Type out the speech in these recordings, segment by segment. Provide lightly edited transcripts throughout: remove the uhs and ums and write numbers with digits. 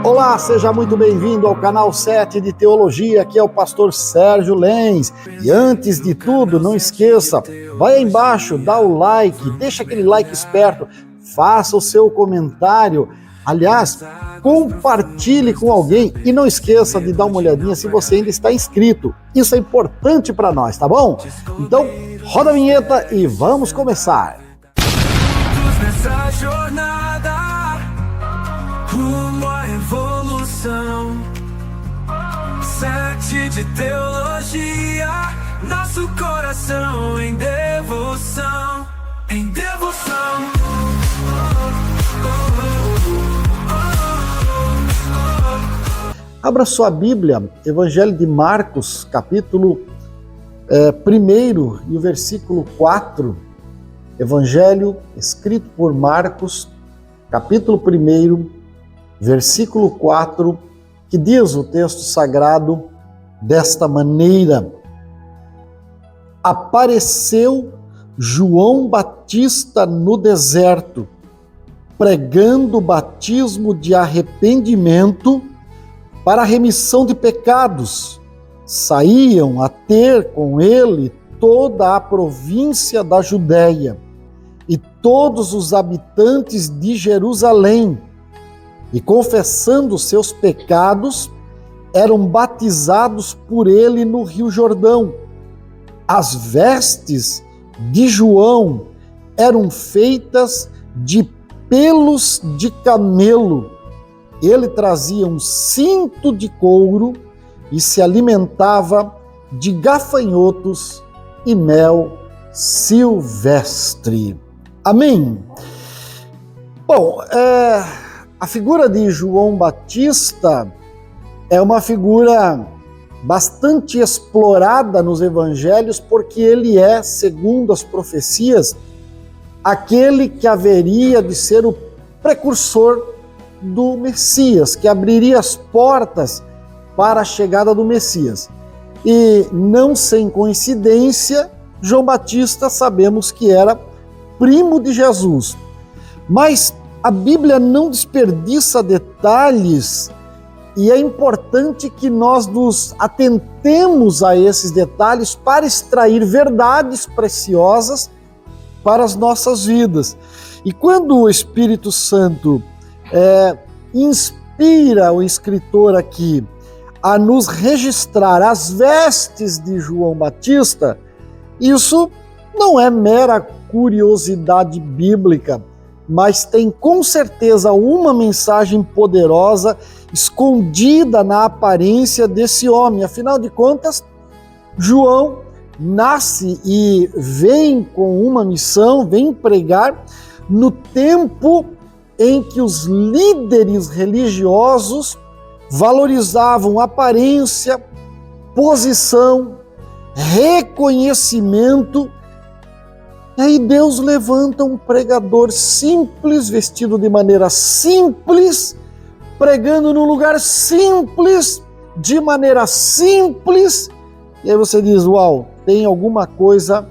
Olá, seja muito bem-vindo ao canal 7 de Teologia, aqui é o pastor Sérgio Lenz. E antes de tudo, não esqueça, vai aí embaixo, dá o like, deixa aquele like esperto, faça o seu comentário. Aliás, compartilhe com alguém e não esqueça de dar uma olhadinha se você ainda está inscrito. Isso é importante para nós, tá bom? Então, roda a vinheta e vamos começar. Nessa jornada rumo à evolução, 7 de teologia, nosso coração em devoção, em devoção. Abra sua Bíblia, Evangelho de Marcos, capítulo 1 e o versículo 4. Evangelho escrito por Marcos, capítulo 1, versículo 4, que diz o texto sagrado desta maneira: Apareceu João Batista no deserto, pregando o batismo de arrependimento para a remissão de pecados. Saíam a ter com ele toda a província da Judéia e todos os habitantes de Jerusalém, e confessando seus pecados, eram batizados por ele no Rio Jordão. As vestes de João eram feitas de pelos de camelo. Ele trazia um cinto de couro e se alimentava de gafanhotos e mel silvestre. Amém? Bom, a figura de João Batista é uma figura bastante explorada nos evangelhos, porque ele é, segundo as profecias, aquele que haveria de ser o precursor do Messias, que abriria as portas para a chegada do Messias. E não sem coincidência, João Batista sabemos que era primo de Jesus. Mas a Bíblia não desperdiça detalhes e é importante que nós nos atentemos a esses detalhes para extrair verdades preciosas para as nossas vidas. E quando o Espírito Santo inspira o escritor aqui a nos registrar as vestes de João Batista, isso não é mera curiosidade bíblica, mas tem com certeza uma mensagem poderosa escondida na aparência desse homem. Afinal de contas, João nasce e vem com uma missão, vem pregar no tempo em que os líderes religiosos valorizavam aparência, posição, reconhecimento. E aí Deus levanta um pregador simples, vestido de maneira simples, pregando num lugar simples, de maneira simples. E aí você diz, uau, tem alguma coisa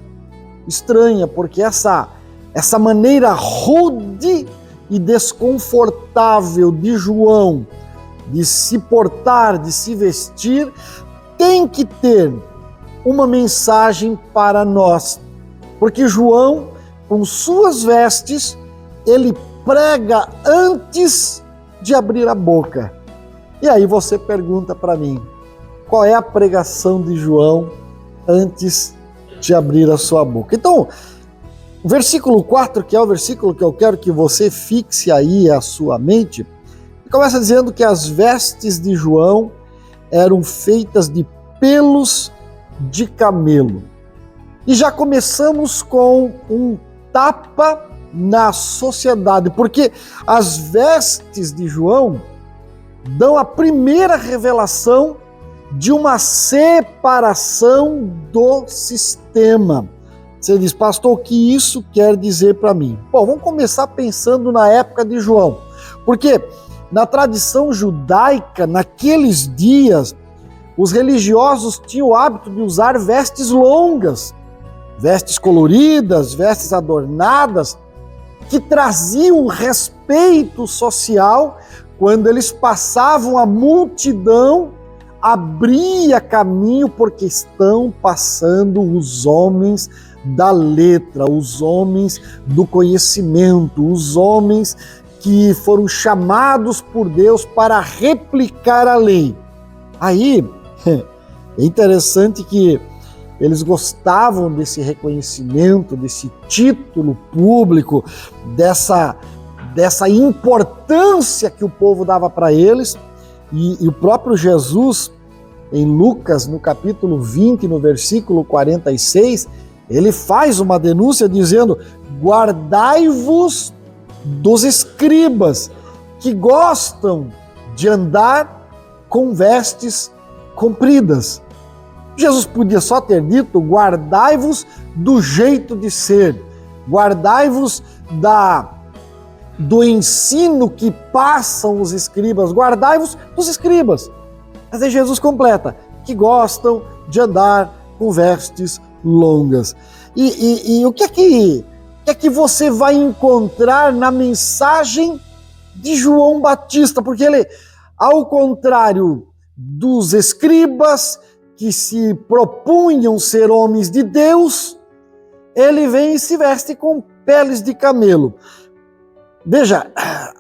estranha, porque essa maneira rude e desconfortável de João de se portar, de se vestir, tem que ter uma mensagem para nós. Porque João, com suas vestes, ele prega antes de abrir a boca. E aí você pergunta para mim, qual é a pregação de João antes de abrir a sua boca? Então, o versículo 4, que é o versículo que eu quero que você fixe aí a sua mente, começa dizendo que as vestes de João eram feitas de pelos de camelo. E já começamos com um tapa na sociedade, porque as vestes de João dão a primeira revelação de uma separação do sistema. Você diz, pastor, o que isso quer dizer para mim? Bom, vamos começar pensando na época de João, porque na tradição judaica, naqueles dias, os religiosos tinham o hábito de usar vestes longas, vestes coloridas, vestes adornadas, que traziam respeito social quando eles passavam, a multidão abria caminho, porque estão passando os homens da letra, os homens do conhecimento, os homens que foram chamados por Deus para replicar a lei. Aí, é interessante que eles gostavam desse reconhecimento, desse título público, dessa importância que o povo dava para eles, e o próprio Jesus, em Lucas, no capítulo 20, no versículo 46, ele faz uma denúncia dizendo: guardai-vos dos escribas, que gostam de andar com vestes compridas. Jesus podia só ter dito: guardai-vos do jeito de ser, guardai-vos do ensino que passam os escribas, guardai-vos dos escribas. Mas aí Jesus completa: que gostam de andar com vestes longas. E o que é que você vai encontrar na mensagem de João Batista? Porque ele, ao contrário dos escribas que se propunham ser homens de Deus, ele vem e se veste com peles de camelo. Veja,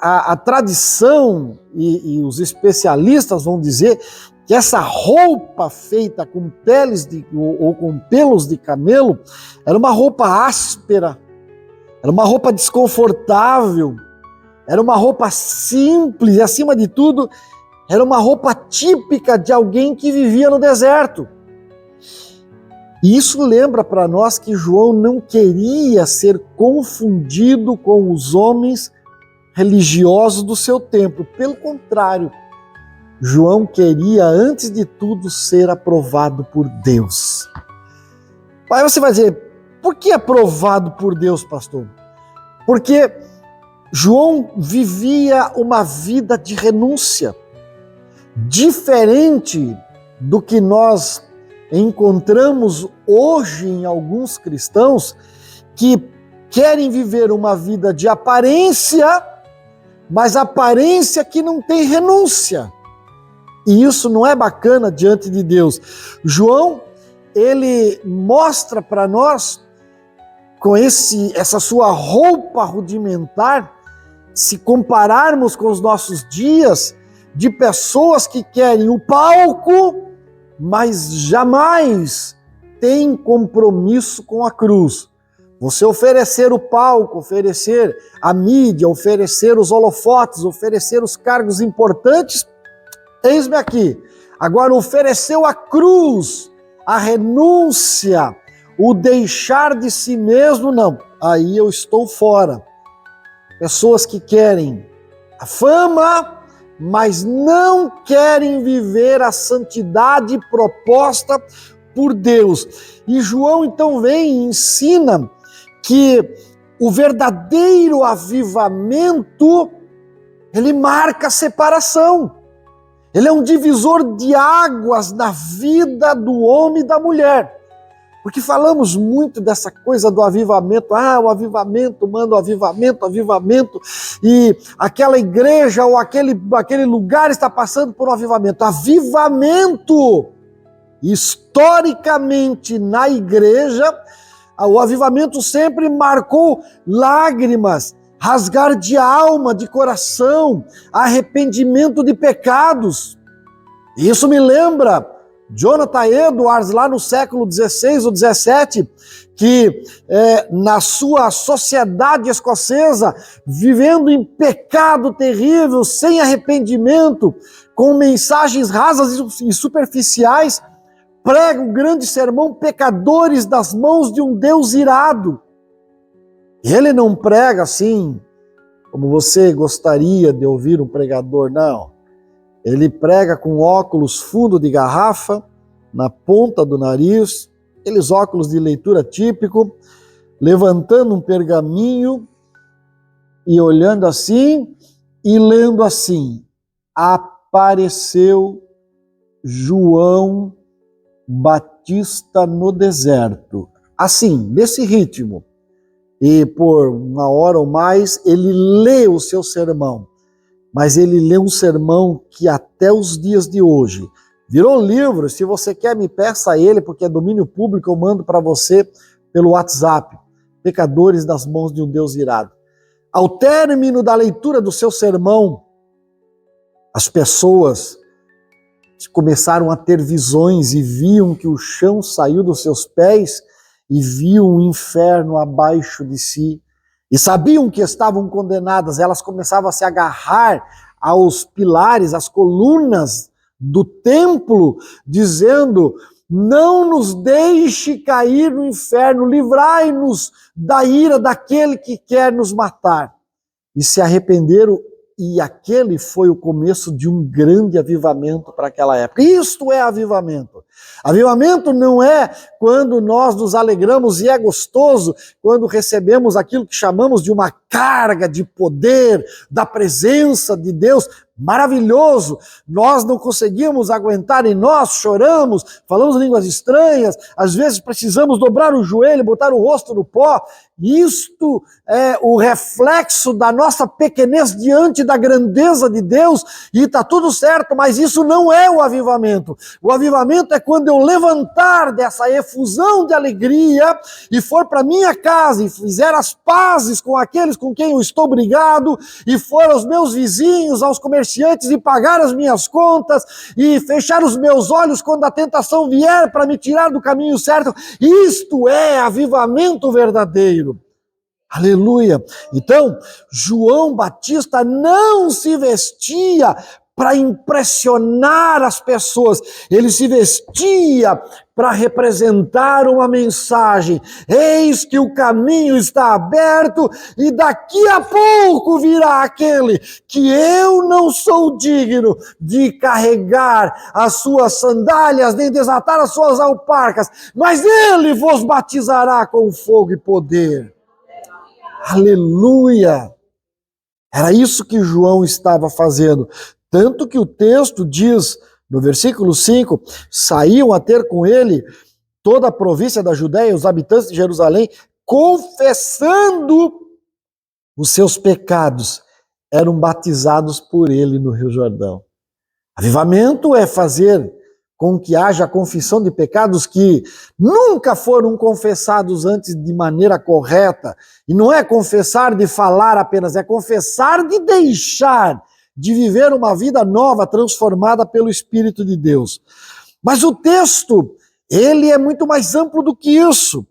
a tradição e os especialistas vão dizer que essa roupa feita com peles ou com pelos de camelo era uma roupa áspera, era uma roupa desconfortável, era uma roupa simples e, acima de tudo, era uma roupa típica de alguém que vivia no deserto. E isso lembra para nós que João não queria ser confundido com os homens religiosos do seu tempo. Pelo contrário, João queria, antes de tudo, ser aprovado por Deus. Aí você vai dizer: por que aprovado por Deus, pastor? Porque João vivia uma vida de renúncia, diferente do que nós encontramos hoje em alguns cristãos que querem viver uma vida de aparência, mas aparência que não tem renúncia. E isso não é bacana diante de Deus. João, ele mostra para nós, com essa sua roupa rudimentar, se compararmos com os nossos dias, de pessoas que querem o palco, mas jamais têm compromisso com a cruz. Você oferecer o palco, oferecer a mídia, oferecer os holofotes, oferecer os cargos importantes, eis-me aqui. Agora, ofereceu a cruz, a renúncia, o deixar de si mesmo, não. Aí eu estou fora. Pessoas que querem a fama, mas não querem viver a santidade proposta por Deus. E João então vem e ensina que o verdadeiro avivamento, ele marca a separação. Ele é um divisor de águas na vida do homem e da mulher. Porque falamos muito dessa coisa do avivamento. O avivamento, manda o avivamento. E aquela igreja ou aquele lugar está passando por um avivamento. Avivamento, historicamente na igreja, o avivamento sempre marcou lágrimas, rasgar de alma, de coração, arrependimento de pecados. Isso me lembra Jonathan Edwards, lá no século XVI ou XVII, que na sua sociedade escocesa, vivendo em pecado terrível, sem arrependimento, com mensagens rasas e superficiais, prega um grande sermão: pecadores das mãos de um Deus irado. Ele não prega assim, como você gostaria de ouvir um pregador, não. Ele prega com óculos fundo de garrafa, na ponta do nariz, aqueles óculos de leitura típico, levantando um pergaminho e olhando assim e lendo assim: apareceu João Batista no deserto. Assim, nesse ritmo. E por uma hora ou mais, ele lê o seu sermão. mas ele leu um sermão que até os dias de hoje virou livro. Se você quer, me peça ele, porque é domínio público, eu mando para você pelo WhatsApp. Pecadores nas mãos de um Deus irado. Ao término da leitura do seu sermão, as pessoas começaram a ter visões e viam que o chão saiu dos seus pés e viam o inferno abaixo de si. E sabiam que estavam condenadas. Elas começavam a se agarrar aos pilares, às colunas do templo, dizendo: não nos deixe cair no inferno, livrai-nos da ira daquele que quer nos matar. E se arrependeram, e aquele foi o começo de um grande avivamento para aquela época. Isto é avivamento. Avivamento não é quando nós nos alegramos, e é gostoso quando recebemos aquilo que chamamos de uma carga de poder, da presença de Deus. Maravilhoso, nós não conseguimos aguentar e nós choramos, falamos línguas estranhas, às vezes precisamos dobrar o joelho, botar o rosto no pó. Isto é o reflexo da nossa pequenez diante da grandeza de Deus, e está tudo certo, mas isso não é o avivamento. O avivamento é quando eu levantar dessa efusão de alegria e for para minha casa e fizer as pazes com aqueles com quem eu estou brigado, e for aos meus vizinhos, aos comerciantes, e pagar as minhas contas, e fechar os meus olhos quando a tentação vier para me tirar do caminho certo. Isto é avivamento verdadeiro. Aleluia! Então, João Batista não se vestia para impressionar as pessoas, ele se vestia para representar uma mensagem. Eis que o caminho está aberto e daqui a pouco virá aquele que eu não sou digno de carregar as suas sandálias, nem desatar as suas alparcas, mas ele vos batizará com fogo e poder. Aleluia! Era isso que João estava fazendo. Tanto que o texto diz, no versículo 5, saíam a ter com ele toda a província da Judéia, os habitantes de Jerusalém, confessando os seus pecados, eram batizados por ele no Rio Jordão. Avivamento é fazer com que haja a confissão de pecados que nunca foram confessados antes de maneira correta. E não é confessar de falar apenas, é confessar de deixar, de viver uma vida nova, transformada pelo Espírito de Deus. Mas o texto, ele é muito mais amplo do que isso.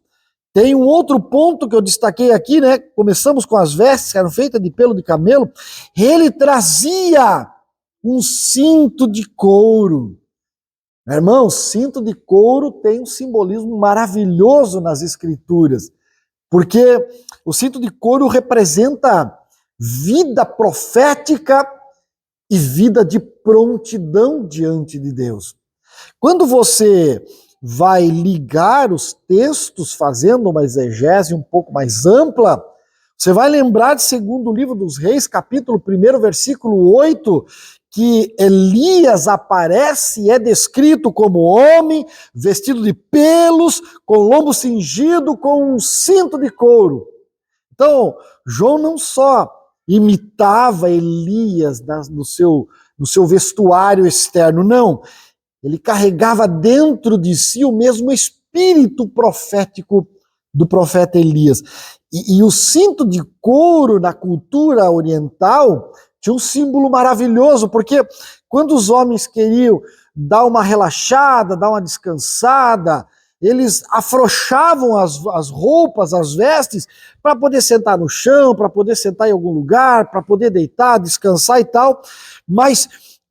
Tem um outro ponto que eu destaquei aqui, né? Começamos com as vestes que eram feitas de pelo de camelo. Ele trazia um cinto de couro. Meu irmão, cinto de couro tem um simbolismo maravilhoso nas Escrituras, porque o cinto de couro representa vida profética e vida de prontidão diante de Deus. Quando você vai ligar os textos, fazendo uma exegese um pouco mais ampla, você vai lembrar de 2º livro dos Reis, capítulo 1, versículo 8, que Elias aparece e é descrito como homem, vestido de pelos, com lombo cingido, com um cinto de couro. Então, João não só imitava Elias no seu vestuário externo, não. Ele carregava dentro de si o mesmo espírito profético do profeta Elias. E o cinto de couro na cultura oriental tinha um símbolo maravilhoso, porque quando os homens queriam dar uma relaxada, dar uma descansada, eles afrouxavam as roupas, as vestes, para poder sentar no chão, para poder sentar em algum lugar, para poder deitar, descansar e tal. Mas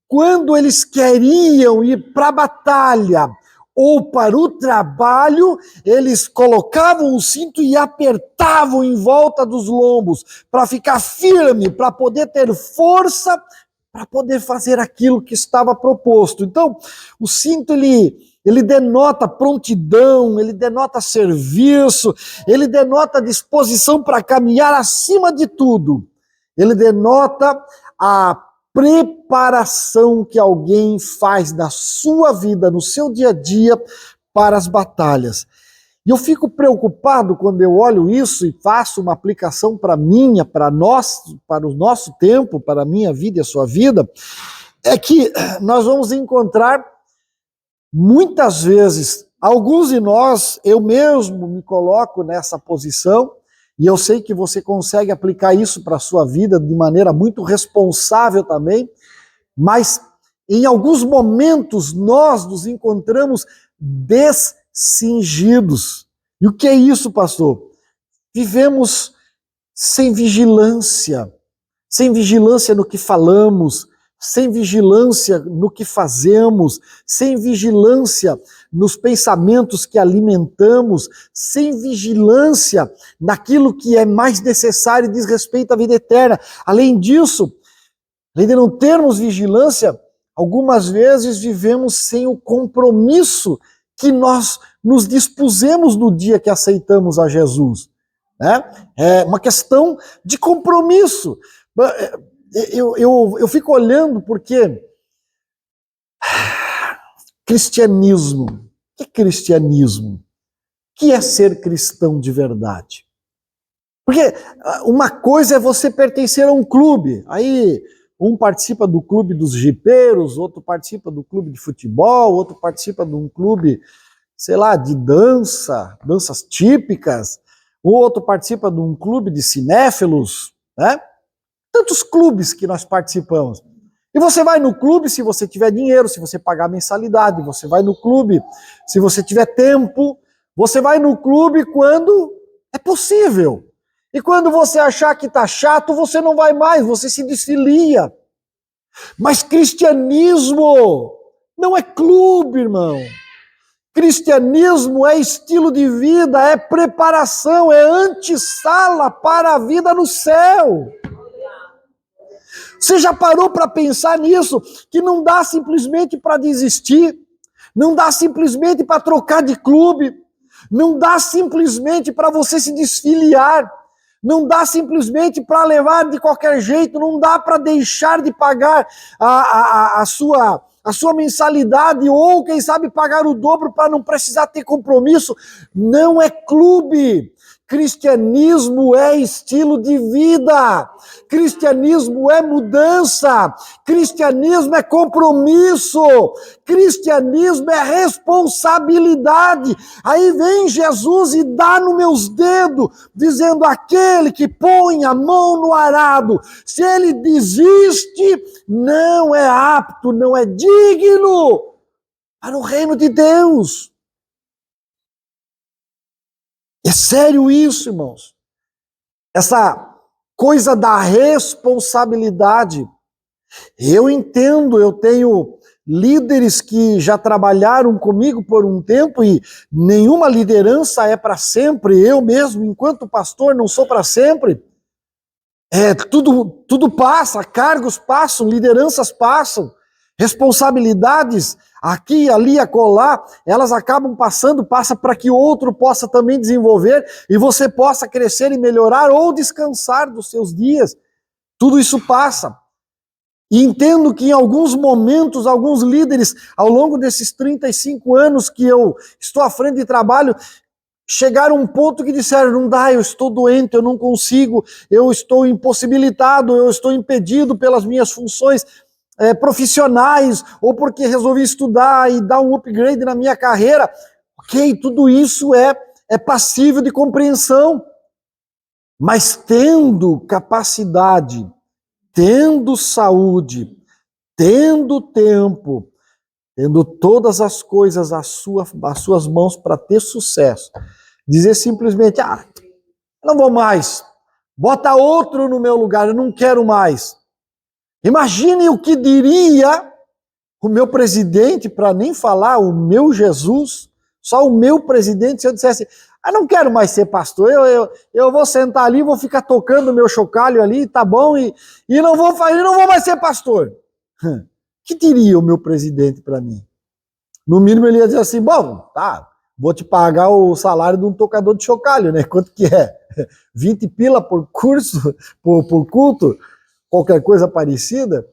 quando eles queriam ir para a batalha ou para o trabalho, eles colocavam o cinto e apertavam em volta dos lombos, para ficar firme, para poder ter força, para poder fazer aquilo que estava proposto. Então, o cinto, ele denota prontidão, ele denota serviço, ele denota disposição para caminhar acima de tudo. Ele denota a preparação que alguém faz na sua vida, no seu dia a dia, para as batalhas. E eu fico preocupado quando eu olho isso e faço uma aplicação para nós, para o nosso tempo, para a minha vida e a sua vida, é que nós vamos encontrar muitas vezes, alguns de nós, eu mesmo me coloco nessa posição, e eu sei que você consegue aplicar isso para a sua vida de maneira muito responsável também, mas em alguns momentos nós nos encontramos descingidos. E o que é isso, pastor? Vivemos sem vigilância no que falamos, sem vigilância no que fazemos, sem vigilância nos pensamentos que alimentamos, sem vigilância naquilo que é mais necessário e diz respeito à vida eterna. Além disso, além de não termos vigilância, algumas vezes vivemos sem o compromisso que nós nos dispusemos no dia que aceitamos a Jesus. Né? É uma questão de compromisso. Eu fico olhando porque cristianismo, o que é cristianismo? O que é ser cristão de verdade? Porque uma coisa é você pertencer a um clube, aí um participa do clube dos jipeiros, outro participa do clube de futebol, outro participa de um clube, sei lá, de danças típicas, o outro participa de um clube de cinéfilos, né? Tantos clubes que nós participamos. E você vai no clube se você tiver dinheiro, se você pagar mensalidade, você vai no clube se você tiver tempo, você vai no clube quando é possível. E quando você achar que está chato, você não vai mais, você se desfilia. Mas cristianismo não é clube, irmão. Cristianismo é estilo de vida, é preparação, é antessala para a vida no céu. Você já parou para pensar nisso? Que não dá simplesmente para desistir, não dá simplesmente para trocar de clube, não dá simplesmente para você se desfiliar, não dá simplesmente para levar de qualquer jeito, não dá para deixar de pagar a sua mensalidade ou, quem sabe, pagar o dobro para não precisar ter compromisso. Não é clube. Cristianismo é estilo de vida, cristianismo é mudança, cristianismo é compromisso, cristianismo é responsabilidade. Aí vem Jesus e dá nos meus dedos, dizendo: aquele que põe a mão no arado, se ele desiste, não é apto, não é digno para o reino de Deus. É sério isso, irmãos. Essa coisa da responsabilidade. Eu entendo, eu tenho líderes que já trabalharam comigo por um tempo e nenhuma liderança é para sempre. Eu mesmo, enquanto pastor, não sou para sempre. Tudo passa, cargos passam, lideranças passam, responsabilidades aqui, ali, acolá, elas acabam passando, passa para que outro possa também desenvolver e você possa crescer e melhorar ou descansar dos seus dias. Tudo isso passa. E entendo que em alguns momentos, alguns líderes, ao longo desses 35 anos que eu estou à frente de trabalho, chegaram a um ponto que disseram: não dá, eu estou doente, eu não consigo, eu estou impossibilitado, eu estou impedido pelas minhas funções profissionais, ou porque resolvi estudar e dar um upgrade na minha carreira. Ok, tudo isso é passível de compreensão. Mas tendo capacidade, tendo saúde, tendo tempo, tendo todas as coisas às suas mãos para ter sucesso, dizer simplesmente: não vou mais, bota outro no meu lugar, eu não quero mais. Imagine o que diria o meu presidente, para nem falar o meu Jesus, só o meu presidente, se eu dissesse: não quero mais ser pastor, eu vou sentar ali, vou ficar tocando o meu chocalho ali, tá bom, e não vou mais ser pastor. O que diria o meu presidente para mim? No mínimo ele ia dizer assim: bom, tá, vou te pagar o salário de um tocador de chocalho, né? Quanto que é? 20 pila por curso, por culto? Qualquer coisa parecida,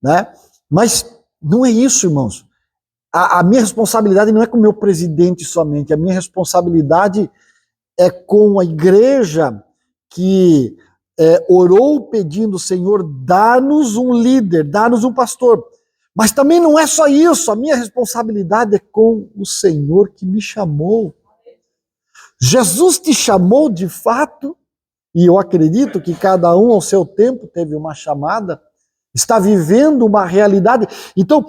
né? Mas não é isso, irmãos. A minha responsabilidade não é com o meu presidente somente, a minha responsabilidade é com a igreja que orou pedindo, Senhor, dá-nos um líder, dá-nos um pastor. Mas também não é só isso, a minha responsabilidade é com o Senhor que me chamou. Jesus te chamou de fato, e eu acredito que cada um ao seu tempo teve uma chamada, está vivendo uma realidade. Então,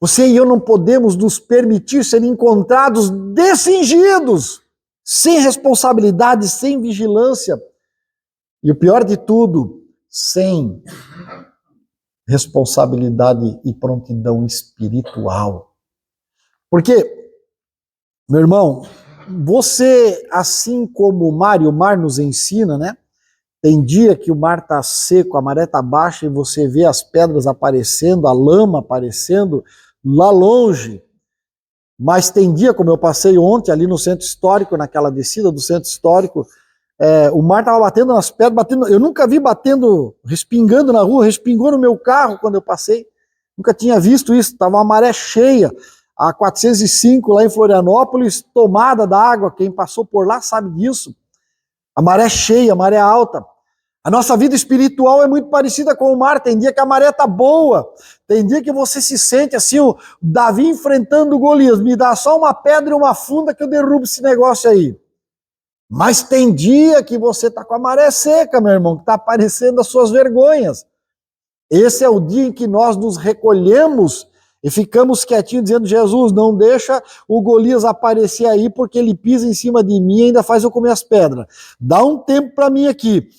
você e eu não podemos nos permitir ser encontrados descingidos, sem responsabilidade, sem vigilância. E o pior de tudo, sem responsabilidade e prontidão espiritual. Porque, meu irmão, você, assim como o mar nos ensina, né? Tem dia que o mar está seco, a maré está baixa e você vê as pedras aparecendo, a lama aparecendo lá longe. Mas tem dia, como eu passei ontem ali no centro histórico, naquela descida do centro histórico, o mar estava batendo nas pedras, eu nunca vi batendo, respingando na rua, respingou no meu carro quando eu passei. Nunca tinha visto isso, estava uma maré cheia. A 405 lá em Florianópolis, tomada da água, quem passou por lá sabe disso. A maré cheia, a maré alta. A nossa vida espiritual é muito parecida com o mar. Tem dia que a maré tá boa, tem dia que você se sente assim, o Davi enfrentando o Golias, me dá só uma pedra e uma funda que eu derrubo esse negócio aí. Mas tem dia que você tá com a maré seca, meu irmão, que tá aparecendo as suas vergonhas. Esse é o dia em que nós nos recolhemos e ficamos quietinhos dizendo, Jesus, não deixa o Golias aparecer aí porque ele pisa em cima de mim e ainda faz eu comer as pedras. Dá um tempo para mim aqui.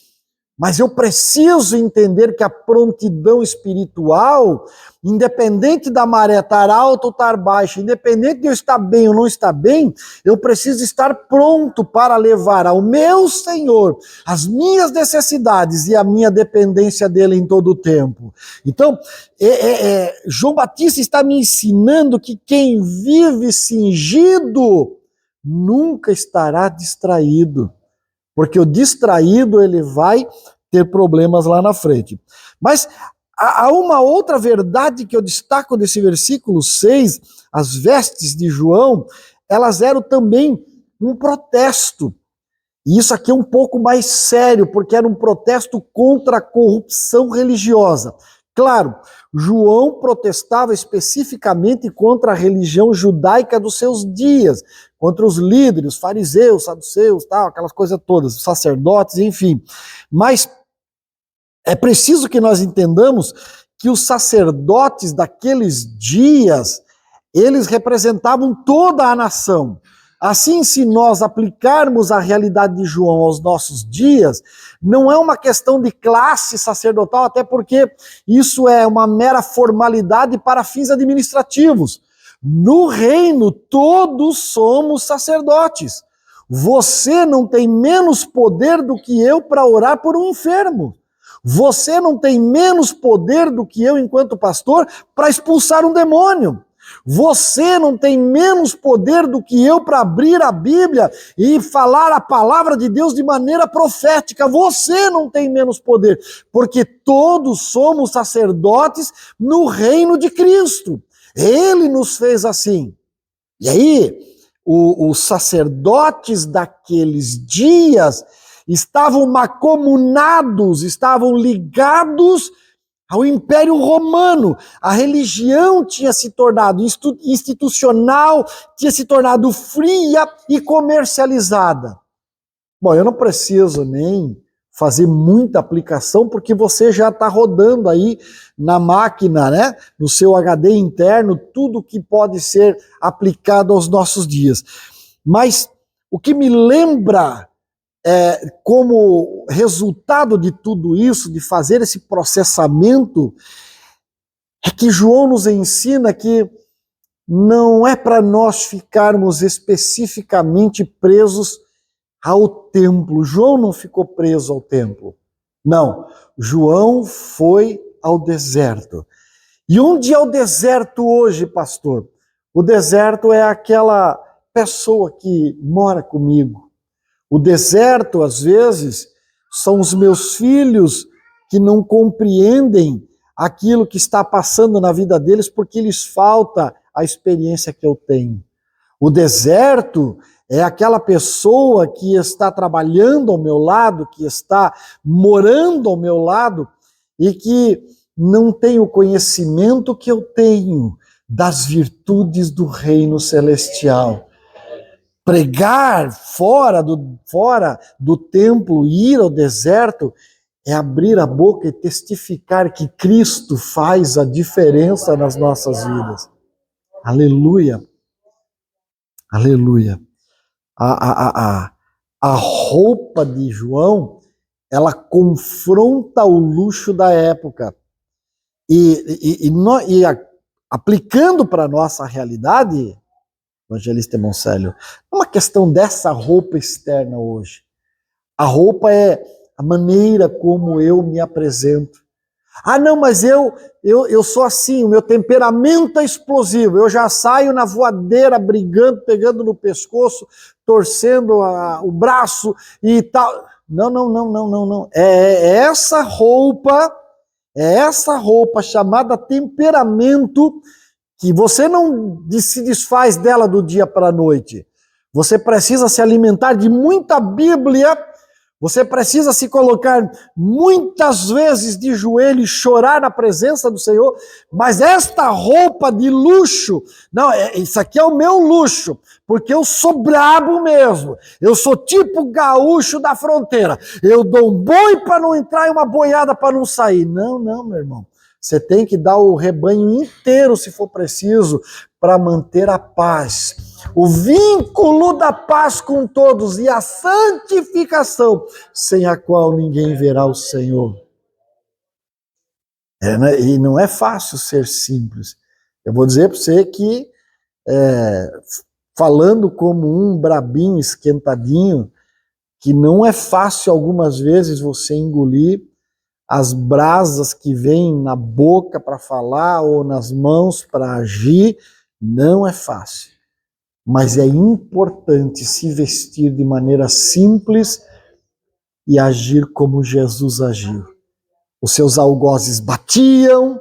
Mas eu preciso entender que a prontidão espiritual, independente da maré estar alta ou estar baixa, independente de eu estar bem ou não estar bem, eu preciso estar pronto para levar ao meu Senhor as minhas necessidades e a minha dependência dele em todo o tempo. Então, João Batista está me ensinando que quem vive cingido nunca estará distraído. Porque o distraído, ele vai ter problemas lá na frente. Mas há uma outra verdade que eu destaco desse versículo 6, as vestes de João, elas eram também um protesto. E isso aqui é um pouco mais sério, porque era um protesto contra a corrupção religiosa. Claro, João protestava especificamente contra a religião judaica dos seus dias, contra os líderes, os fariseus, saduceus, tal, aquelas coisas todas, os sacerdotes, enfim. Mas é preciso que nós entendamos que os sacerdotes daqueles dias, eles representavam toda a nação. Assim, se nós aplicarmos a realidade de João aos nossos dias, não é uma questão de classe sacerdotal, até porque isso é uma mera formalidade para fins administrativos. No reino, todos somos sacerdotes. Você não tem menos poder do que eu para orar por um enfermo. Você não tem menos poder do que eu, enquanto pastor, para expulsar um demônio. Você não tem menos poder do que eu para abrir a Bíblia e falar a palavra de Deus de maneira profética. Você não tem menos poder, porque todos somos sacerdotes no reino de Cristo. Ele nos fez assim. E aí, os sacerdotes daqueles dias estavam macomunados, estavam ligados ao Império Romano. A religião tinha se tornado institucional, tinha se tornado fria e comercializada. Bom, eu não preciso nem fazer muita aplicação, porque você já está rodando aí na máquina, né? No seu HD interno, tudo que pode ser aplicado aos nossos dias. Mas o que me lembra como resultado de tudo isso, de fazer esse processamento, é que João nos ensina que não é para nós ficarmos especificamente presos ao templo. João não ficou preso ao templo. Não, João foi ao deserto. E onde é o deserto hoje, pastor? O deserto é aquela pessoa que mora comigo. O deserto, às vezes, são os meus filhos que não compreendem aquilo que está passando na vida deles porque lhes falta a experiência que eu tenho. O deserto é aquela pessoa que está trabalhando ao meu lado, que está morando ao meu lado e que não tem o conhecimento que eu tenho das virtudes do reino celestial. Pregar fora do templo, ir ao deserto, é abrir a boca e testificar que Cristo faz a diferença nas nossas vidas. Aleluia. Aleluia. A roupa de João, ela confronta o luxo da época. Aplicando para a nossa realidade, evangelista Monselho, é uma questão dessa roupa externa hoje. A roupa é a maneira como eu me apresento. Ah, não, mas eu sou assim, o meu temperamento é explosivo, eu já saio na voadeira, brigando, pegando no pescoço, torcendo o braço e tal. Não. É essa roupa chamada temperamento, que você não se desfaz dela do dia para a noite. Você precisa se alimentar de muita Bíblia, você precisa se colocar muitas vezes de joelho e chorar na presença do Senhor, mas esta roupa de luxo, não, isso aqui é o meu luxo, porque eu sou brabo mesmo, eu sou tipo gaúcho da fronteira, eu dou um boi para não entrar e uma boiada para não sair. Não, meu irmão, você tem que dar o rebanho inteiro, se for preciso, para manter a paz. O vínculo da paz com todos e a santificação, sem a qual ninguém verá o Senhor. E não é fácil ser simples. Eu vou dizer para você que, falando como um brabinho, esquentadinho, que não é fácil algumas vezes você engolir as brasas que vêm na boca para falar ou nas mãos para agir, não é fácil. Mas é importante se vestir de maneira simples e agir como Jesus agiu. Os seus algozes batiam,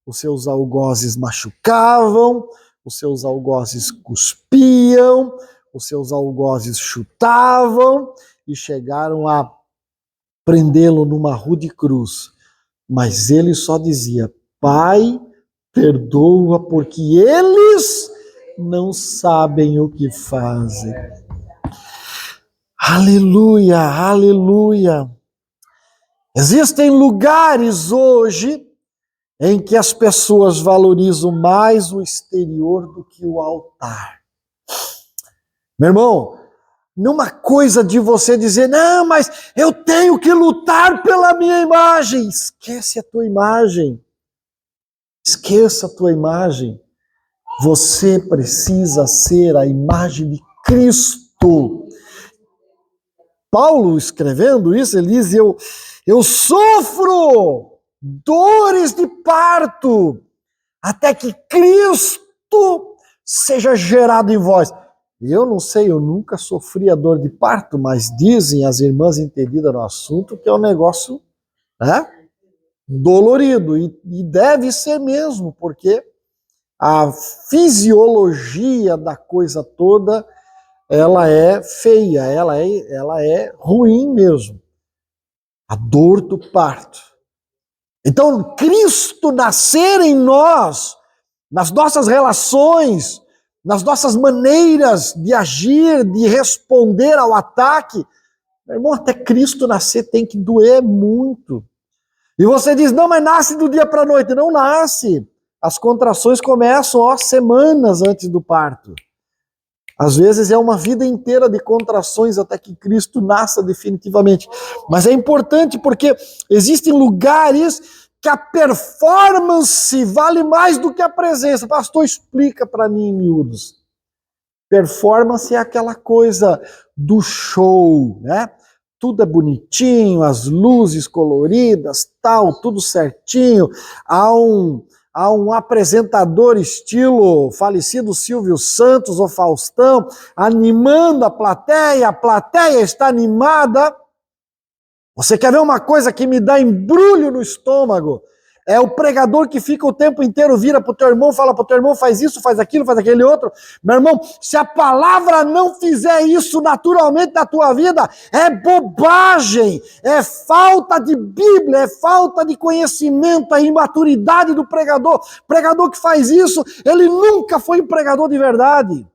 os seus algozes machucavam, os seus algozes cuspiam, os seus algozes chutavam e chegaram a prendê-lo numa rude cruz. Mas ele só dizia: Pai, perdoa, porque eles não sabem o que fazem. Aleluia, aleluia. Existem lugares hoje em que as pessoas valorizam mais o exterior do que o altar. Meu irmão, numa coisa de você dizer, não, mas eu tenho que lutar pela minha imagem. Esquece a tua imagem. Esqueça a tua imagem. Você precisa ser a imagem de Cristo. Paulo, escrevendo isso, ele diz, eu sofro dores de parto até que Cristo seja gerado em vós. Eu não sei, eu nunca sofri a dor de parto, mas dizem as irmãs entendidas no assunto que é um negócio dolorido, e deve ser mesmo, porque a fisiologia da coisa toda, ela é feia, ela é ruim mesmo. A dor do parto. Então, Cristo nascer em nós, nas nossas relações, nas nossas maneiras de agir, de responder ao ataque, meu irmão, até Cristo nascer tem que doer muito. E você diz, não, mas nasce do dia para a noite. Não nasce. As contrações começam semanas antes do parto. Às vezes é uma vida inteira de contrações até que Cristo nasça definitivamente. Mas é importante porque existem lugares que a performance vale mais do que a presença. Pastor, explica para mim em miúdos. Performance é aquela coisa do show, né? Tudo é bonitinho, as luzes coloridas, tal, tudo certinho. Há um apresentador estilo falecido Silvio Santos ou Faustão, animando a plateia está animada. Você quer ver uma coisa que me dá embrulho no estômago? É o pregador que fica o tempo inteiro, vira para o teu irmão, fala para o teu irmão, faz isso, faz aquilo, faz aquele outro. Meu irmão, se a palavra não fizer isso naturalmente na tua vida, é bobagem, é falta de Bíblia, é falta de conhecimento, a imaturidade do pregador. Pregador que faz isso, ele nunca foi um pregador de verdade.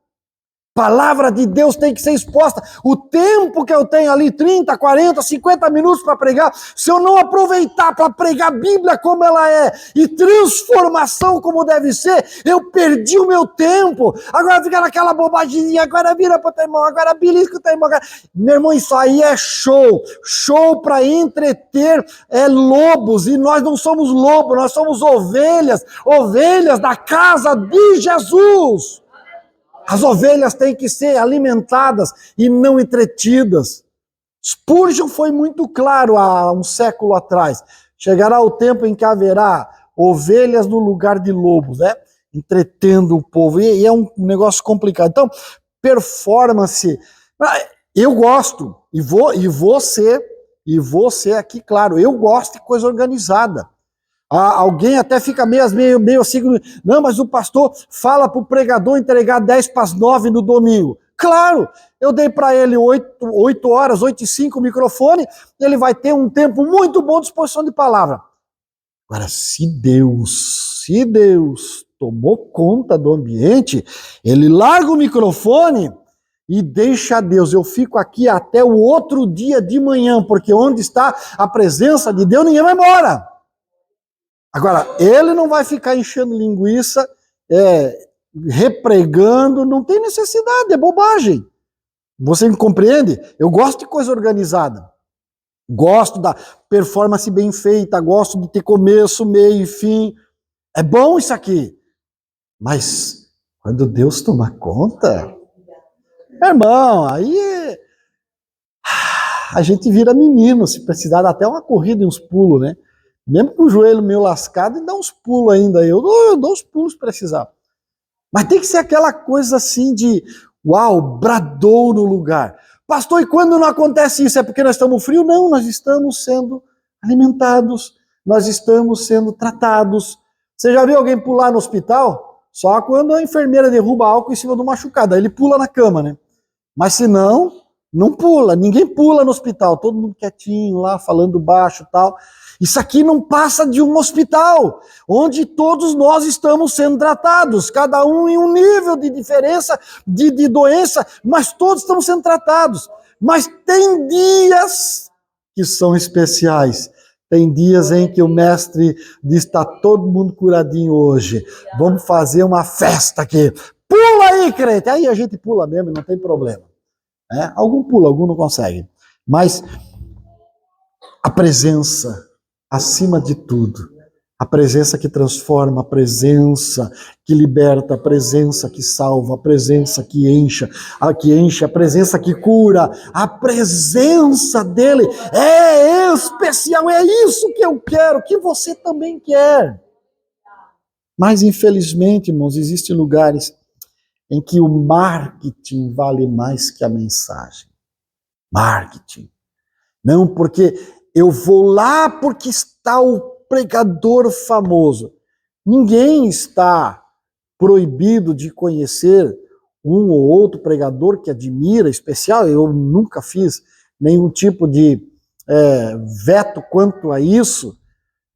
Palavra de Deus tem que ser exposta. O tempo que eu tenho ali, 30, 40, 50 minutos para pregar, se eu não aproveitar para pregar a Bíblia como ela é e transformação como deve ser, eu perdi o meu tempo. Agora fica naquela bobaginha, agora vira para o teu irmão, agora belisca o teu irmão. Meu irmão, isso aí é show. Show para entreter lobos. E nós não somos lobos, nós somos ovelhas. Ovelhas da casa de Jesus. As ovelhas têm que ser alimentadas e não entretidas. Spurgeon foi muito claro há um século atrás. Chegará o tempo em que haverá ovelhas no lugar de lobos, né? Entretendo o povo. E é um negócio complicado. Então, performance. Eu gosto, e vou ser aqui claro, eu gosto de coisa organizada. Alguém até fica meio assim, não, mas o pastor fala para o pregador entregar 10:09 no domingo. Claro, eu dei para ele 8 horas, 8:05 o microfone, ele vai ter um tempo muito bom de exposição de palavra. Agora, se Deus tomou conta do ambiente, ele larga o microfone e deixa Deus. Eu fico aqui até o outro dia de manhã, porque onde está a presença de Deus, ninguém vai embora. Agora, ele não vai ficar enchendo linguiça, repregando, não tem necessidade, é bobagem. Você me compreende? Eu gosto de coisa organizada. Gosto da performance bem feita, gosto de ter começo, meio e fim. É bom isso aqui. Mas, quando Deus toma conta, meu irmão, aí a gente vira menino, se precisar dar até uma corrida e uns pulos, né? Mesmo com o joelho meio lascado, e dá uns pulos ainda. Eu dou uns pulos se precisar. Mas tem que ser aquela coisa assim de, uau, bradou no lugar. Pastor, e quando não acontece isso? É porque nós estamos frios? Não, nós estamos sendo alimentados, nós estamos sendo tratados. Você já viu alguém pular no hospital? Só quando a enfermeira derruba álcool em cima do machucado. Aí ele pula na cama, né? Mas se não, não pula. Ninguém pula no hospital. Todo mundo quietinho lá, falando baixo e tal. Isso aqui não passa de um hospital, onde todos nós estamos sendo tratados, cada um em um nível de diferença, de doença, mas todos estamos sendo tratados. Mas tem dias que são especiais. Tem dias em que o mestre diz, está todo mundo curadinho hoje. Vamos fazer uma festa aqui. Pula aí, crente. Aí a gente pula mesmo, não tem problema. Algum pula, algum não consegue. Mas a presença, acima de tudo, a presença que transforma, a presença que liberta, a presença que salva, a presença que enche, a presença que cura, a presença dele é especial, é isso que eu quero, que você também quer. Mas infelizmente, irmãos, existem lugares em que o marketing vale mais que a mensagem. Marketing. Não, porque eu vou lá porque está o pregador famoso. Ninguém está proibido de conhecer um ou outro pregador que admira, especial. Eu nunca fiz nenhum tipo de veto quanto a isso,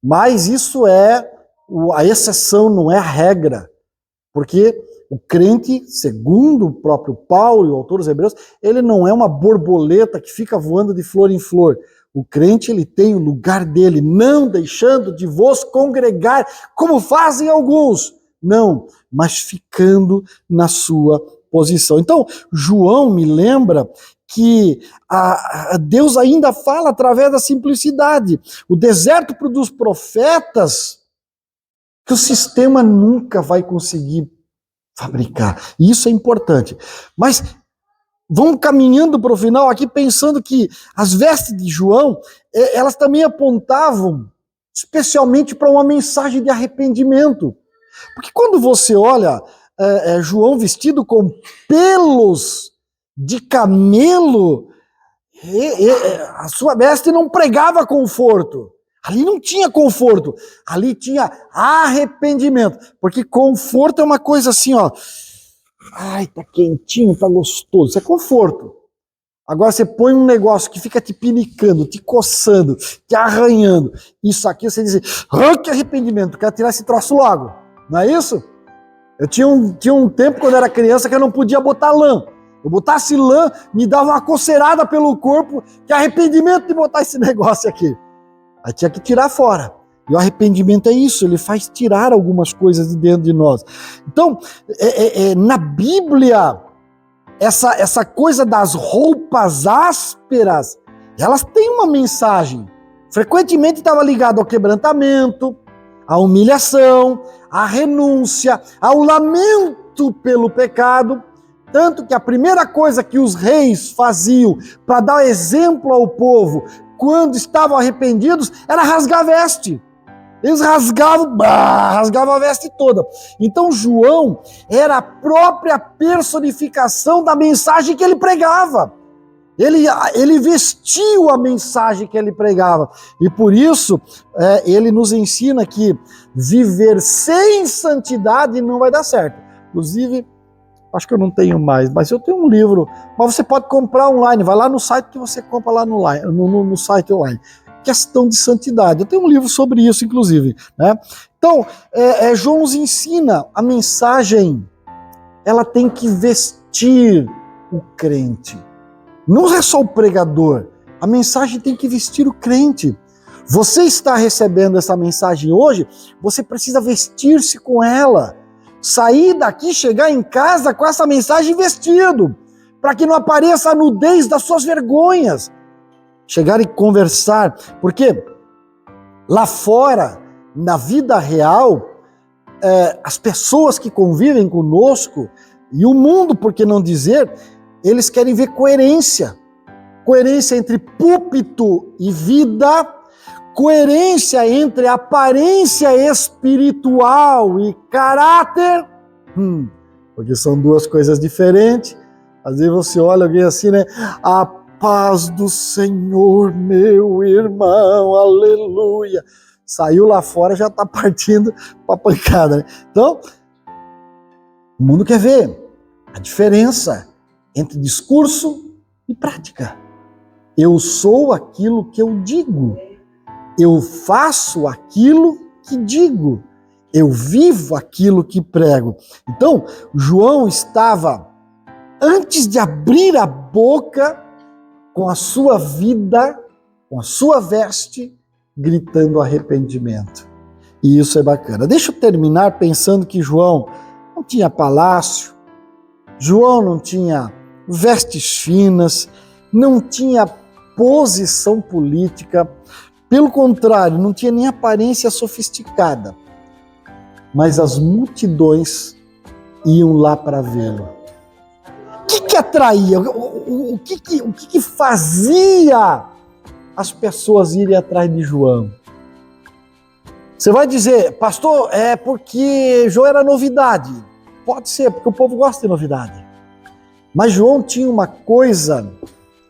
mas isso é a exceção, não é a regra. Porque o crente, segundo o próprio Paulo e o autor dos Hebreus, ele não é uma borboleta que fica voando de flor em flor. O crente, ele tem o lugar dele, não deixando de vos congregar, como fazem alguns. Não, mas ficando na sua posição. Então, João me lembra que Deus ainda fala através da simplicidade. O deserto produz profetas que o sistema nunca vai conseguir fabricar. E isso é importante. Mas vamos caminhando para o final aqui pensando que as vestes de João, elas também apontavam especialmente para uma mensagem de arrependimento. Porque quando você olha João vestido com pelos de camelo, a sua veste não pregava conforto. Ali não tinha conforto, ali tinha arrependimento. Porque conforto é uma coisa assim, ó. Ai, tá quentinho, tá gostoso. Isso é conforto. Agora você põe um negócio que fica te pinicando, te coçando, te arranhando. Isso aqui você diz, que arrependimento, quero tirar esse troço logo. Não é isso? Eu tinha um tempo quando eu era criança que eu não podia botar lã. Eu botasse lã, me dava uma coceirada pelo corpo, que arrependimento de botar esse negócio aqui. Aí tinha que tirar fora. E o arrependimento é isso, ele faz tirar algumas coisas de dentro de nós. Então, na Bíblia, essa coisa das roupas ásperas, elas têm uma mensagem. Frequentemente estava ligado ao quebrantamento, à humilhação, à renúncia, ao lamento pelo pecado. Tanto que a primeira coisa que os reis faziam para dar exemplo ao povo quando estavam arrependidos era rasgar a veste. Eles rasgavam a veste toda. Então João era a própria personificação da mensagem que ele pregava. Ele vestiu a mensagem que ele pregava. E por isso, ele nos ensina que viver sem santidade não vai dar certo. Inclusive, acho que eu não tenho mais, mas eu tenho um livro. Mas você pode comprar online. Vai lá no site que você compra lá no site online. Questão de santidade. Eu tenho um livro sobre isso, inclusive. Né? Então, João nos ensina a mensagem. Ela tem que vestir o crente. Não é só o pregador. A mensagem tem que vestir o crente. Você está recebendo essa mensagem hoje, você precisa vestir-se com ela. Sair daqui, chegar em casa com essa mensagem vestido, para que não apareça a nudez das suas vergonhas. Chegar e conversar, porque lá fora, na vida real, as pessoas que convivem conosco, e o mundo, por que não dizer, eles querem ver coerência. Coerência entre púlpito e vida, coerência entre aparência espiritual e caráter, porque são duas coisas diferentes. Às vezes você olha alguém assim, né? A paz do Senhor, meu irmão, aleluia. Saiu lá fora, já está partindo para a pancada, né? Então, o mundo quer ver a diferença entre discurso e prática. Eu sou aquilo que eu digo. Eu faço aquilo que digo. Eu vivo aquilo que prego. Então, João estava, antes de abrir a boca, com a sua vida, com a sua veste, gritando arrependimento. E isso é bacana. Deixa eu terminar pensando que João não tinha palácio, João não tinha vestes finas, não tinha posição política, pelo contrário, não tinha nem aparência sofisticada. Mas as multidões iam lá para vê-lo. O que atraía? O que fazia as pessoas irem atrás de João? Você vai dizer, pastor, é porque João era novidade. Pode ser, porque o povo gosta de novidade. Mas João tinha uma coisa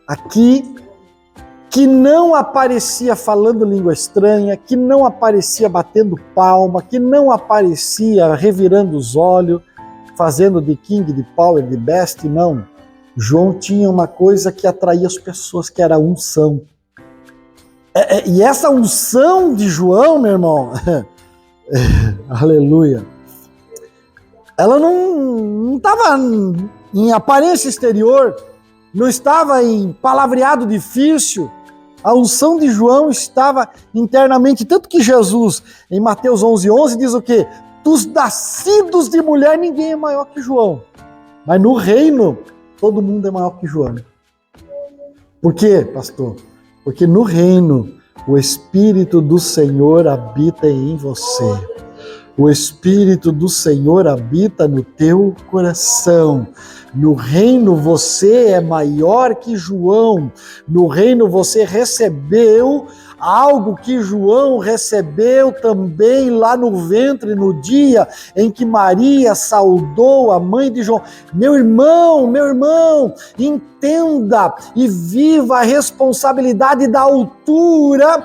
aqui que não aparecia falando língua estranha, que não aparecia batendo palma, que não aparecia revirando os olhos, fazendo de king, de power, de best, não. João tinha uma coisa que atraía as pessoas, que era a unção. E essa unção de João, meu irmão, aleluia, ela não estava em aparência exterior, não estava em palavreado difícil. A unção de João estava internamente, tanto que Jesus, em Mateus 11:11, diz o quê? Dos nascidos de mulher, ninguém é maior que João. Mas no reino, todo mundo é maior que João. Por quê, pastor? Porque no reino, o Espírito do Senhor habita em você. O Espírito do Senhor habita no teu coração. No reino você é maior que João. No reino você recebeu algo que João recebeu também lá no ventre, no dia em que Maria saudou a mãe de João. Meu irmão, entenda e viva a responsabilidade da altura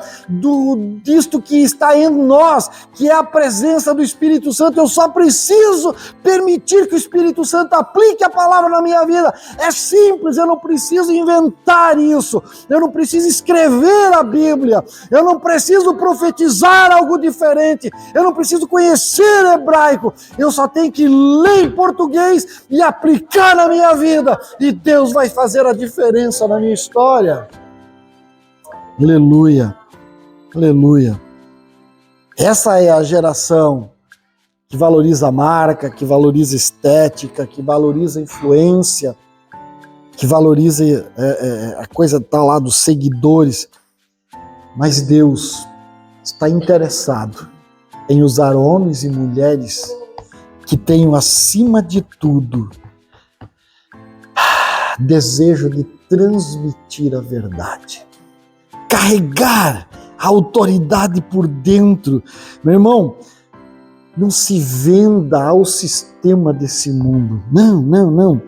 disto que está em nós, que é a presença do Espírito Santo. Eu só preciso permitir que o Espírito Santo aplique a palavra na minha vida. É simples, eu não preciso inventar isso, eu não preciso escrever a Bíblia, eu não preciso profetizar algo diferente, eu não preciso conhecer hebraico, eu só tenho que ler em português e aplicar na minha vida, e Deus vai fazer a diferença na minha história. Aleluia, aleluia. Essa é a geração que valoriza a marca, que valoriza a estética, que valoriza a influência, que valoriza a coisa tá lá dos seguidores. Mas Deus está interessado em usar homens e mulheres que tenham, acima de tudo, desejo de transmitir a verdade, carregar a autoridade por dentro. Meu irmão, não se venda ao sistema desse mundo. Não.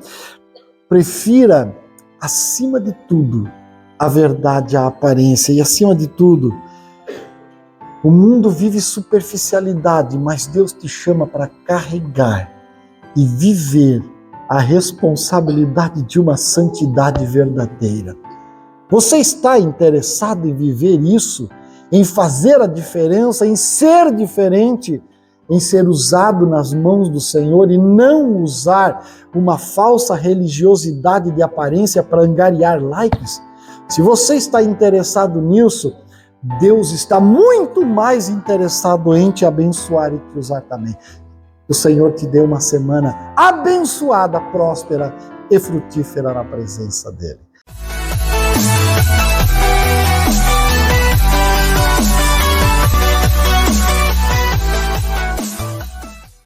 Prefira, acima de tudo, a verdade à aparência. E acima de tudo, o mundo vive superficialidade, mas Deus te chama para carregar e viver a responsabilidade de uma santidade verdadeira. Você está interessado em viver isso? Em fazer a diferença, em ser diferente, em ser usado nas mãos do Senhor e não usar uma falsa religiosidade de aparência para angariar likes? Se você está interessado nisso, Deus está muito mais interessado em te abençoar e te usar também. O Senhor te dê uma semana abençoada, próspera e frutífera na presença dEle.